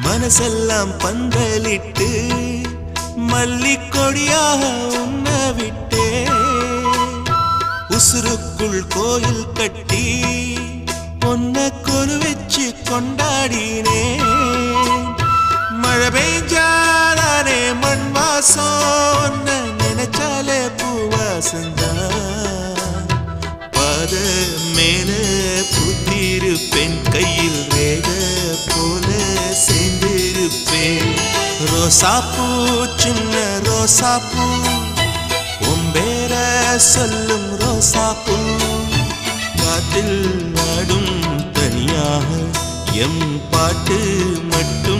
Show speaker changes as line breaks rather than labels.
மனசெல்லாம் பந்தலிட்டு மல்லிக்கொடியாக உன்ன விட்டே உசுருக்குள் கோயில் கட்டி பொன்ன கொலு வச்சு கொண்டாடினே மழை பெய்ஞ்சாலே மண் வாசம் நினைச்சாலே பூவாசந்தான் பாத மேல புத்திருப்பேன் கையில் ரேக போல சேர்ந்திருப்பேன் ரோசாப்பூ சின்ன ரோசாப்பூ உம்பேர சொல்லும் ரோசாப்பூ காற்றில் நாடும் தனியாக எம் பாட்டு மட்டும்